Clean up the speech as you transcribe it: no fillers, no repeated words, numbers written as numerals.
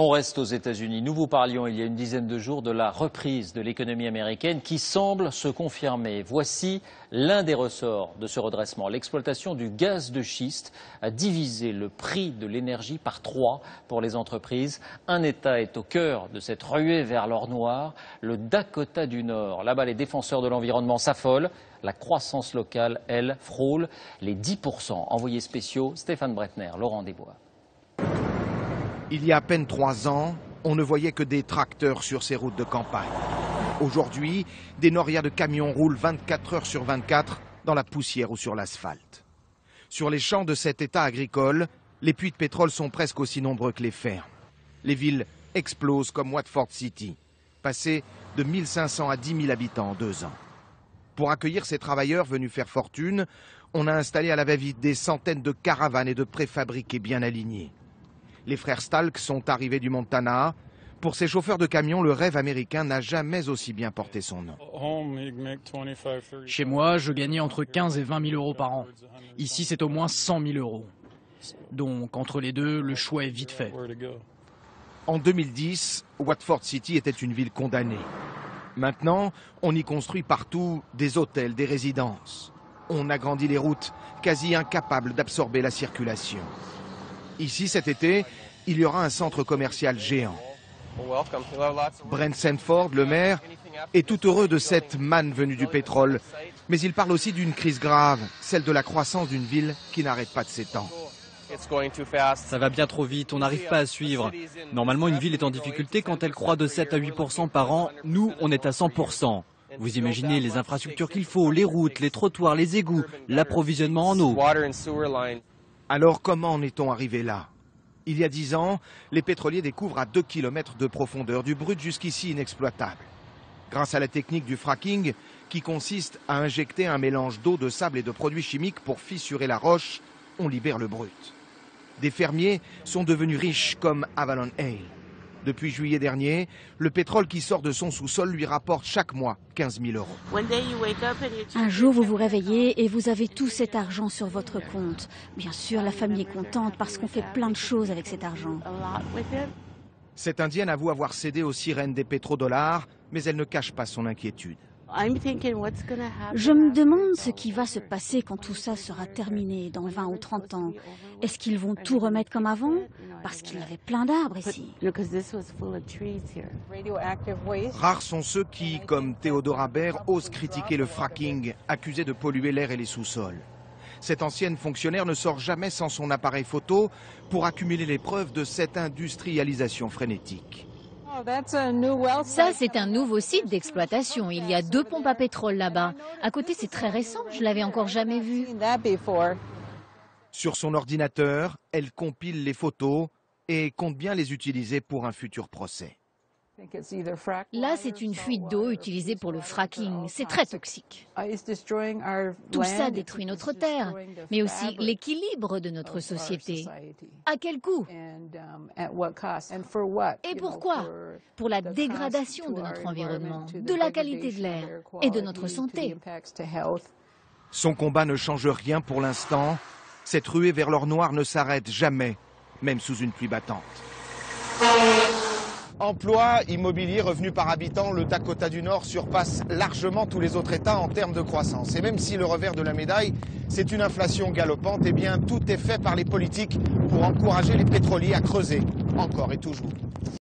On reste aux États-Unis. Nous vous parlions il y a une dizaine de jours de la reprise de l'économie américaine qui semble se confirmer. Voici l'un des ressorts de ce redressement. L'exploitation du gaz de schiste a divisé le prix de l'énergie par 3 pour les entreprises. Un État est au cœur de cette ruée vers l'or noir, le Dakota du Nord. Là-bas, les défenseurs de l'environnement s'affolent. La croissance locale, elle, frôle les 10%. Envoyés spéciaux, Stéphane Bretner, Laurent Desbois. Il y a à peine 3 ans, on ne voyait que des tracteurs sur ces routes de campagne. Aujourd'hui, des norias de camions roulent 24 heures sur 24 dans la poussière ou sur l'asphalte. Sur les champs de cet état agricole, les puits de pétrole sont presque aussi nombreux que les fermes. Les villes explosent comme Watford City, passées de 1500 à 10 000 habitants en 2 ans. Pour accueillir ces travailleurs venus faire fortune, on a installé à la va-vite des centaines de caravanes et de préfabriqués bien alignés. Les frères Stalk sont arrivés du Montana. Pour ces chauffeurs de camions, le rêve américain n'a jamais aussi bien porté son nom. Chez moi, je gagnais entre 15 et 20 000 euros par an. Ici, c'est au moins 100 000 euros. Donc, entre les deux, le choix est vite fait. En 2010, Watford City était une ville condamnée. Maintenant, on y construit partout des hôtels, des résidences. On agrandit les routes, quasi incapables d'absorber la circulation. Ici, cet été, il y aura un centre commercial géant. Brent Sanford, le maire, est tout heureux de cette manne venue du pétrole. Mais il parle aussi d'une crise grave, celle de la croissance d'une ville qui n'arrête pas de s'étendre. Ça va bien trop vite, on n'arrive pas à suivre. Normalement, une ville est en difficulté quand elle croît de 7 à 8% par an. Nous, on est à 100%. Vous imaginez les infrastructures qu'il faut, les routes, les trottoirs, les égouts, l'approvisionnement en eau. Alors comment en est-on arrivé là? Il y a 10 ans, les pétroliers découvrent à 2 km de profondeur du brut jusqu'ici inexploitable. Grâce à la technique du fracking, qui consiste à injecter un mélange d'eau, de sable et de produits chimiques pour fissurer la roche, on libère le brut. Des fermiers sont devenus riches comme Avalon Hale. Depuis juillet dernier, le pétrole qui sort de son sous-sol lui rapporte chaque mois 15 000 euros. Un jour, vous vous réveillez et vous avez tout cet argent sur votre compte. Bien sûr, la famille est contente parce qu'on fait plein de choses avec cet argent. Cette Indienne avoue avoir cédé aux sirènes des pétrodollars, mais elle ne cache pas son inquiétude. Je me demande ce qui va se passer quand tout ça sera terminé dans 20 ou 30 ans. Est-ce qu'ils vont tout remettre comme avant? Parce qu'il y avait plein d'arbres ici. Rares sont ceux qui, comme Theodore Haber, osent critiquer le fracking, accusé de polluer l'air et les sous-sols. Cette ancienne fonctionnaire ne sort jamais sans son appareil photo pour accumuler les preuves de cette industrialisation frénétique. Ça, c'est un nouveau site d'exploitation. Il y a 2 pompes à pétrole là-bas. À côté, c'est très récent. Je l'avais encore jamais vu. Sur son ordinateur, elle compile les photos et compte bien les utiliser pour un futur procès. Là, c'est une fuite d'eau utilisée pour le fracking. C'est très toxique. Tout ça détruit notre terre, mais aussi l'équilibre de notre société. À quel coût? Et pourquoi? Pour la dégradation de notre environnement, de la qualité de l'air et de notre santé. Son combat ne change rien pour l'instant. Cette ruée vers l'or noir ne s'arrête jamais, même sous une pluie battante. Emploi, immobilier, revenus par habitant, le Dakota du Nord surpasse largement tous les autres États en termes de croissance. Et même si le revers de la médaille, c'est une inflation galopante, eh bien tout est fait par les politiques pour encourager les pétroliers à creuser, encore et toujours.